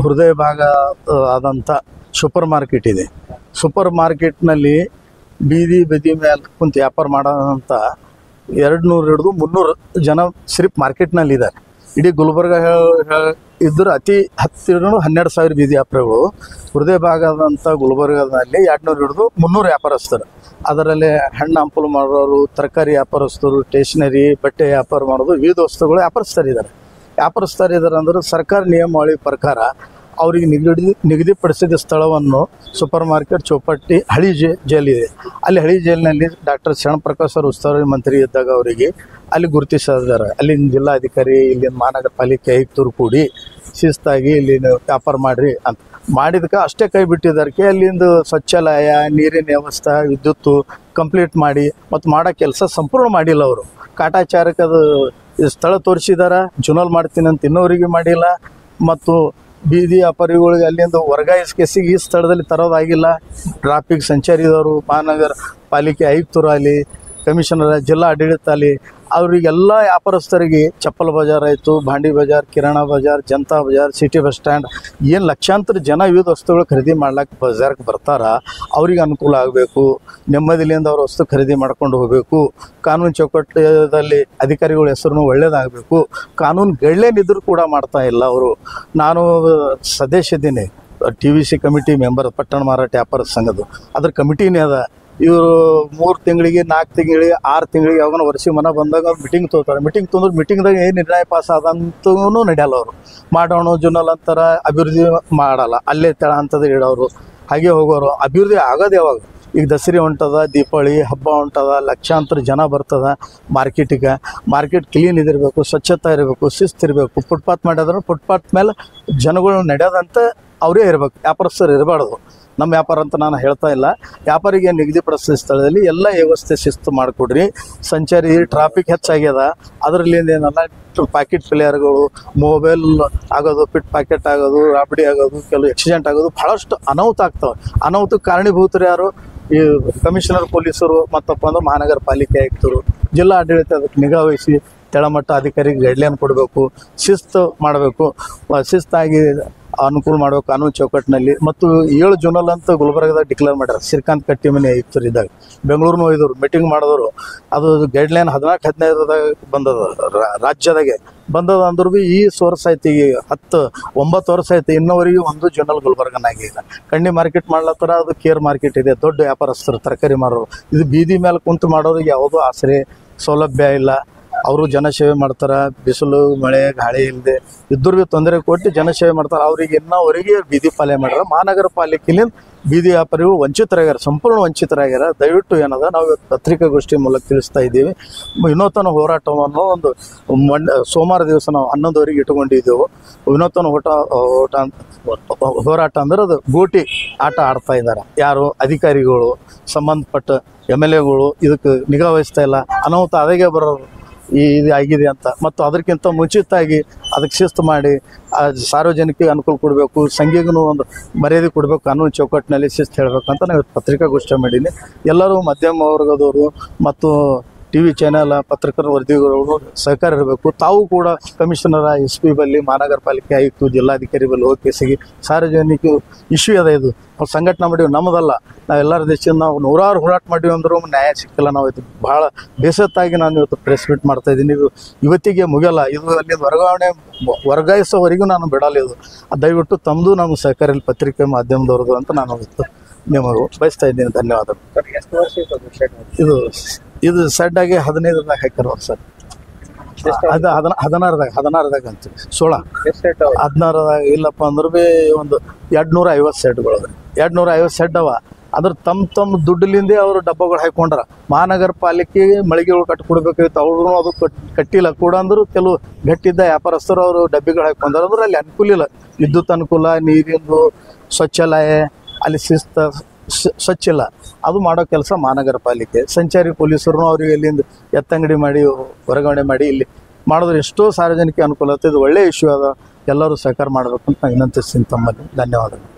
ಹೃದಯ ಭಾಗ ಆದಂಥ ಸೂಪರ್ ಮಾರ್ಕೆಟ್ ಇದೆ. ಸೂಪರ್ ಮಾರ್ಕೆಟ್ನಲ್ಲಿ ಬೀದಿ ಬದಿ ಮೇಲೆ ಕುಂತು ವ್ಯಾಪಾರ ಮಾಡೋಂಥ 200 ಹಿಡಿದು 300 ಜನ ಸಿರ್ಫ್ ಮಾರ್ಕೆಟ್ನಲ್ಲಿ ಇದ್ದಾರೆ. ಇಡೀ ಗುಲ್ಬರ್ಗ ಇದ್ದರೂ ಅತಿ 10-12 ಸಾವಿರ ಬೀದಿ ವ್ಯಾಪಾರಿಗಳು ಹೃದಯ ಭಾಗದಂಥ ಗುಲ್ಬರ್ಗದಲ್ಲಿ 200 ಹಿಡಿದು 300 ವ್ಯಾಪಾರಸ್ಥರು. ಅದರಲ್ಲಿ ಹಣ್ಣು ಹಂಪಲು ಮಾಡೋರು, ತರಕಾರಿ ವ್ಯಾಪಾರಸ್ಥರು, ಸ್ಟೇಷನರಿ, ಬಟ್ಟೆ ವ್ಯಾಪಾರ ಮಾಡೋದು, ವಿವಿಧ ವಸ್ತುಗಳು ವ್ಯಾಪಾರಸ್ಥರಿದ್ದಾರೆ ಅಂದ್ರೆ ಸರ್ಕಾರ ನಿಯಮಾವಳಿ ಪ್ರಕಾರ ಅವರಿಗೆ ನಿಗದಿಪಡಿಸಿದ ಸ್ಥಳವನ್ನು ಸೂಪರ್ ಮಾರ್ಕೆಟ್ ಚೌಪಟ್ಟಿ ಹಳಿ ಜೈಲಿದೆ. ಅಲ್ಲಿ ಹಳಿ ಜೈಲಿನಲ್ಲಿ ಡಾಕ್ಟರ್ ಶರಣಪ್ರಕಾಶ್ ಅವರು ಉಸ್ತುವಾರಿ ಮಂತ್ರಿ ಇದ್ದಾಗ ಅವರಿಗೆ ಅಲ್ಲಿ ಗುರುತಿಸಿದ್ದಾರೆ. ಅಲ್ಲಿನ ಜಿಲ್ಲಾಧಿಕಾರಿ, ಇಲ್ಲಿನ ಮಹಾನಗರ ಪಾಲಿಕೆ ಆಯುಕ್ತರು ಕೂಡಿ ಶಿಸ್ತಾಗಿ ಇಲ್ಲಿ ವ್ಯಾಪಾರ ಮಾಡಿರಿ ಅಂತ ಮಾಡಿದಕ್ಕೆ ಅಷ್ಟೇ ಕೈ ಬಿಟ್ಟಿದ್ದಕ್ಕೆ ಅಲ್ಲಿಂದ ಸ್ವಚ್ಛಾಲಯ, ನೀರಿನ ವ್ಯವಸ್ಥೆ, ವಿದ್ಯುತ್ತು ಕಂಪ್ಲೀಟ್ ಮಾಡಿ ಮತ್ತು ಮಾಡೋ ಕೆಲಸ ಸಂಪೂರ್ಣ ಮಾಡಿಲ್ಲ. ಅವರು ಕಾಟಾಚಾರಕ್ಕೆ ಅದು ಸ್ಥಳ ತೋರಿಸಿದಾರ, ಜುನಲ್ ಮಾಡ್ತೀನಿ ಅಂತ ಇನ್ನೋರಿಗೆ ಮಾಡಿಲ್ಲ. ಮತ್ತು ಬೀದಿ ವ್ಯಾಪಾರಿಗಳಿಗೆ ಅಲ್ಲಿಂದ ವರ್ಗಾಯಿಸಿಗೆ ಈ ಸ್ಥಳದಲ್ಲಿ ತರೋದಾಗಿಲ್ಲ. ಟ್ರಾಫಿಕ್ ಸಂಚಾರಿದವರು, ಮಹಾನಗರ ಪಾಲಿಕೆ ಆಯುಕ್ತರು ಅಲ್ಲಿ, ಕಮಿಷನರ್, ಜಿಲ್ಲಾ ಆಡಳಿತ ಅಲ್ಲಿ, ಅವರಿಗೆಲ್ಲ ವ್ಯಾಪಾರಸ್ಥರಿಗೆ ಚಪ್ಪಲ್ ಬಜಾರ್ ಆಯಿತು, Bhandi Bazaar, Kirana Bazaar, Janata Bazaar, city bus stand, ಏನು ಲಕ್ಷಾಂತರ ಜನ ವಿವಿಧ ವಸ್ತುಗಳು ಖರೀದಿ ಮಾಡ್ಲಿಕ್ಕೆ ಬಜಾರ್ಗೆ ಬರ್ತಾರ. ಅವ್ರಿಗೆ ಅನುಕೂಲ ಆಗಬೇಕು, ನೆಮ್ಮದಿಲಿಂದ ಅವ್ರ ವಸ್ತು ಖರೀದಿ ಮಾಡ್ಕೊಂಡು ಹೋಗಬೇಕು. ಕಾನೂನು ಚೌಕಟ್ಟದಲ್ಲಿ ಅಧಿಕಾರಿಗಳ ಹೆಸರು ಒಳ್ಳೇದಾಗಬೇಕು. ಕಾನೂನು ಗೈಡ್ಲೈನ್ ಕೂಡ ಮಾಡ್ತಾ ಇಲ್ಲ ಅವರು. ನಾನು ಸದಸ್ಯದ್ದೀನಿ TVC ಕಮಿಟಿ ಮೆಂಬರ್, ಪಟ್ಟಣ ಮಾರಾಟ ವ್ಯಾಪಾರ ಸಂಘದ್ದು. ಅದ್ರ ಕಮಿಟಿನೇ ಅದ. ಇವರು 3 ತಿಂಗಳಿಗೆ, 4 ತಿಂಗಳಿಗೆ, 6 ತಿಂಗಳಿಗೆ ಯಾವಾಗ ವರ್ಷ ಮನ ಬಂದಾಗ ಮೀಟಿಂಗ್ ತೊಗೋತಾರೆ. ಮೀಟಿಂಗ್ ತೊಂದ್ರೆ ಮೀಟಿಂಗ್ದಾಗ ಏನು ನಿರ್ಣಯ ಪಾಸ್ ಆದಂತೂ ನಡೆಯಲ್ಲ. ಅವರು ಮಾಡೋಣ ಜುನಲ್ ಅಂತಾರ, ಅಭಿವೃದ್ಧಿ ಮಾಡಲ್ಲ, ಅಲ್ಲೇ ತಳ ಅಂತದ ಇಡೋರು, ಹಾಗೆ ಹೋಗೋರು. ಅಭಿವೃದ್ಧಿ ಆಗೋದು ಯಾವಾಗ? ಈಗ ದಸರಾ ಹೊಂಟದ, ದೀಪಾವಳಿ ಹಬ್ಬ ಹೊಂಟದ, ಲಕ್ಷಾಂತರ ಜನ ಬರ್ತದ ಮಾರ್ಕೆಟಿಗೆ. ಮಾರ್ಕೆಟ್ ಕ್ಲೀನ್ ಇದಿರಬೇಕು, ಸ್ವಚ್ಛತೆ ಇರಬೇಕು, ಶಿಸ್ತು ಇರಬೇಕು. ಫುಟ್ಪಾತ್ ಮಾಡಿದ್ರೆ ಫುಟ್ಪಾತ್ ಮೇಲೆ ಜನಗಳು ನಡೆಯೋದಂತ ಅವರೇ ಇರಬೇಕು, ವ್ಯಾಪಾರಸ್ಥರು ಇರಬಾರ್ದು. ನಮ್ಮ ವ್ಯಾಪಾರ ಅಂತ ನಾನು ಹೇಳ್ತಾ ಇಲ್ಲ. ವ್ಯಾಪಾರಿಗೆ ನಿಗದಿಪಡಿಸಿದ ಸ್ಥಳದಲ್ಲಿ ಎಲ್ಲ ವ್ಯವಸ್ಥೆ ಶಿಸ್ತು ಮಾಡಿಕೊಡ್ರಿ. ಸಂಚಾರಿ ಟ್ರಾಫಿಕ್ ಹೆಚ್ಚಾಗ್ಯದ, ಅದರಲ್ಲಿ ಏನಲ್ಲ ಪ್ಯಾಕೆಟ್ ಪ್ಲೇಯರ್ಗಳು, ಮೊಬೈಲ್ ಆಗೋದು, ಪಿಟ್ ಪ್ಯಾಕೆಟ್ ಆಗೋದು, ರಾಬಡಿ ಆಗೋದು, ಕೆಲವು ಆಕ್ಸಿಡೆಂಟ್ ಆಗೋದು, ಭಾಳಷ್ಟು ಅನಾಹುತ ಆಗ್ತವೆ. ಅನಾಹುತಕ್ಕೆ ಕಾರಣೀಭೂತರು ಯಾರು? ಈ ಕಮಿಷನರ್ ಪೊಲೀಸರು, ಮತ್ತಪ್ಪ ಅಂದ್ರೆ ಮಹಾನಗರ ಪಾಲಿಕೆ ಆಯುಕ್ತರು, ಜಿಲ್ಲಾ ಆಡಳಿತ ಅದಕ್ಕೆ ನಿಗಾ ವಹಿಸಿ ಕೆಳಮಟ್ಟ ಅಧಿಕಾರಿಗೆ ಗೈಡ್ಲೈನ್ ಕೊಡಬೇಕು, ಶಿಸ್ತು ಮಾಡಬೇಕು, ಶಿಸ್ತಾಗಿ ಅನುಕೂಲ ಮಾಡಬೇಕು ಕಾನೂನು ಚೌಕಟ್ಟಿನಲ್ಲಿ. ಮತ್ತು 7 ಜೂನಲ್ಲಿ ಅಂತ ಗುಲ್ಬರ್ಗದಾಗ ಡಿಕ್ಲೇರ್ ಮಾಡ್ಯಾರ. ಶ್ರೀಕಾಂತ್ ಕಟ್ಟಿಮನಿ ಆಯುಕ್ತರು ಇದ್ದಾಗ ಬೆಂಗಳೂರಿನ ಹೋಗಿದ್ರು, ಮೀಟಿಂಗ್ ಮಾಡಿದವರು. ಅದು ಗೈಡ್ಲೈನ್ 14-15ದಾಗ ಬಂದದ, ರಾಜ್ಯದಾಗೆ ಬಂದದ. ಅಂದ್ರೂ ಭೀ ಈ ಸೋರ್ಸ್ ಆಯ್ತು, ಈಗ 9 ವರ್ಷ ಆಯ್ತು, ಇನ್ನೋವರೆಗೂ 1 ಜೂನಲ್ಲಿ ಗುಲ್ಬರ್ಗನಾಗಿಲ್ಲ. ಕಣ್ಣಿ ಮಾರ್ಕೆಟ್ ಮಾಡ್ಲತ್ತಾರ. ಅದು ಕೇರ್ ಮಾರ್ಕೆಟ್ ಇದೆ, ದೊಡ್ಡ ವ್ಯಾಪಾರಸ್ಥರು, ತರಕಾರಿ ಮಾರೋರು. ಇದು ಬೀದಿ ಮೇಲೆ ಕುಂತು ಮಾಡೋರಿಗೆ ಯಾವುದೂ ಆಸರೆ ಸೌಲಭ್ಯ ಇಲ್ಲ. ಅವರು ಜನಸೇವೆ ಮಾಡ್ತಾರೆ. ಬಿಸಿಲು ಮಳೆ ಗಾಳಿ ಇಲ್ಲದೆ ಇದ್ರೂ ಭೀ ತೊಂದರೆ ಕೊಟ್ಟು ಜನಸೇವೆ ಮಾಡ್ತಾರೆ. ಅವ್ರಿಗೆ ಇನ್ನವರೆಗೆ ಬೀದಿ ಪಾಲನೆ ಮಾಡ್ಯಾರ. ಮಹಾನಗರ ಪಾಲಿಕೆಯಿಂದ ಬೀದಿ ವ್ಯಾಪಾರಿಗಳು ವಂಚಿತರಾಗ್ಯಾರ, ಸಂಪೂರ್ಣ ವಂಚಿತರಾಗ್ಯಾರ. ದಯವಿಟ್ಟು ಏನದ ನಾವು ಪತ್ರಿಕಾಗೋಷ್ಠಿ ಮೂಲಕ ತಿಳಿಸ್ತಾ ಇದ್ದೀವಿ. ವಿನೂತನ ಹೋರಾಟವನ್ನು ಒಂದು ಸೋಮವಾರ ದಿವಸ ನಾವು 11ವರೆಗೆ ಇಟ್ಕೊಂಡಿದ್ದೆವು. ವಿನೂತನ ಹೋರಾಟ ಅಂದ್ರೆ ಅದು ಗೋಟಿ ಆಟ ಆಡ್ತಾ ಇದ್ದಾರೆ. ಯಾರು? ಅಧಿಕಾರಿಗಳು, ಸಂಬಂಧಪಟ್ಟ MLAಗಳು ಇದಕ್ಕೆ ನಿಗಾ ವಹಿಸ್ತಾ ಇಲ್ಲ. ಅನಾಹುತ ಅದಾಗೆ ಬರೋದು ಇದು ಆಗಿದೆ ಅಂತ. ಮತ್ತು ಅದಕ್ಕಿಂತ ಮುಂಚಿತವಾಗಿ ಅದಕ್ಕೆ ಶಿಸ್ತು ಮಾಡಿ ಸಾರ್ವಜನಿಕರಿಗೆ ಅನುಕೂಲ ಕೊಡಬೇಕು, ಸಂಘಿಗೂ ಒಂದು ಮರ್ಯಾದೆ ಕೊಡಬೇಕು, ಕಾನೂನು ಚೌಕಟ್ಟಿನಲ್ಲಿ ಶಿಸ್ತು ಹೇಳಬೇಕಂತ ನಾವು ಪತ್ರಿಕಾಗೋಷ್ಠಿ ಮಾಡೀನಿ. ಎಲ್ಲರೂ ಮಧ್ಯಮ ವರ್ಗದವರು ಮತ್ತು TV ಚಾನೆಲ್ ಪತ್ರಕರ್ತರ ವರದಿಗಳು ಸಹಕಾರ ಇರಬೇಕು. ತಾವು ಕೂಡ ಕಮಿಷನರ, SP ಬಲ್ಲಿ, ಮಹಾನಗರ ಪಾಲಿಕೆ ಆಯುಕ್ತ, ಜಿಲ್ಲಾಧಿಕಾರಿ ಬಲ್ಲಿ ಹೋಗಿ ಕೇಸಿಗೆ ಸಾರ್ವಜನಿಕ ಇಶ್ಯೂ ಅದ. ಇದು ನಾವು ಸಂಘಟನೆ ಮಾಡೀವಿ, ನಮ್ಮದಲ್ಲ. ನಾವು ಎಲ್ಲರ ದೇಶದಿಂದ ನಾವು 100 ಹೋರಾಟ ಮಾಡೀವಿ ಅಂದರೂ ನ್ಯಾಯ ಸಿಕ್ಕಿಲ್ಲ. ನಾವು ಇದು ಭಾಳ ಬೇಸತ್ತಾಗಿ ನಾನು ಇವತ್ತು ಪ್ರೆಸ್ ಮೀಟ್ ಮಾಡ್ತಾಯಿದ್ದೀನಿ. ಇದು ಇವತ್ತಿಗೆ ಮುಗಿಯಲ್ಲ. ಇದು ಅಲ್ಲಿ ವರ್ಗಾಯಿಸೋವರೆಗೂ ನಾನು ಬಿಡಲ್ಲ. ಇದು ದಯವಿಟ್ಟು ತಮ್ಮದು ನಮ್ಮ ಸಹಕಾರ ಪತ್ರಿಕೆ ಮಾಧ್ಯಮದವ್ರದ್ದು ಅಂತ ನಾನು ಇವತ್ತು ನಿಮಗೆ ಬಯಸ್ತಾ ಇದ್ದೀನಿ. ಧನ್ಯವಾದಗಳು. ಇದು ಸೆಡ್ ಆಗಿ 15ದಾಗ ಹಾಕಿರೋ ಸರ್. ಅದು 16ದಾಗ ಅಂತೀವಿ. 16ದಾಗ ಇಲ್ಲಪ್ಪ ಅಂದ್ರೆ ಭೀ ಒಂದು 250 ಸೆಡ್ಗಳು ಅದ. 250 ಸೆಡ್ ಅವ. ಅದ್ರ ತಮ್ಮ ದುಡ್ಡಿಲಿಂದೇ ಅವರು ಡಬ್ಬಗಳು ಹಾಕೊಂಡ್ರ. ಮಹಾನಗರ ಪಾಲಿಕೆ ಮಳಿಗೆಗಳು ಕಟ್ಟಿಕೊಡ್ಬೇಕಾಗಿತ್ತು, ಅವರು ಅದು ಕಟ್ಟಿಲ್ಲ ಕೂಡ. ಅಂದರು ಕೆಲವು ಗಟ್ಟಿದ್ದ ವ್ಯಾಪಾರಸ್ಥರು ಅವರು ಡಬ್ಬಿಗಳು ಹಾಕೊಂಡ್ರ. ಅಂದ್ರೆ ಅಲ್ಲಿ ಅನುಕೂಲ ಇಲ್ಲ. ವಿದ್ಯುತ್ ಅನುಕೂಲ, ನೀರಿಂದು, ಶೌಚಾಲಯ, ಅಲ್ಲಿ ಸ್ವಚ್ಛ ಇಲ್ಲ. ಅದು ಮಾಡೋ ಕೆಲಸ ಮಹಾನಗರ ಪಾಲಿಕೆ. ಸಂಚಾರಿ ಪೊಲೀಸರು ಅವ್ರಿಗೆ ಇಲ್ಲಿಂದ ಎತ್ತಂಗಡಿ ಮಾಡಿ ಹೊರಗಡೆ ಮಾಡಿ ಇಲ್ಲಿ ಮಾಡಿದ್ರೆ ಎಷ್ಟೋ ಸಾರ್ವಜನಿಕ ಅನುಕೂಲ ಆಗ್ತದೆ. ಇದು ಒಳ್ಳೆಯ ಇಶ್ಯೂ ಅದ. ಎಲ್ಲರೂ ಸಹಕಾರ ಮಾಡಬೇಕು ಅಂತ ವಿನಂತಿಸ್ತೀನಿ ತಮ್ಮಲ್ಲಿ. ಧನ್ಯವಾದಗಳು.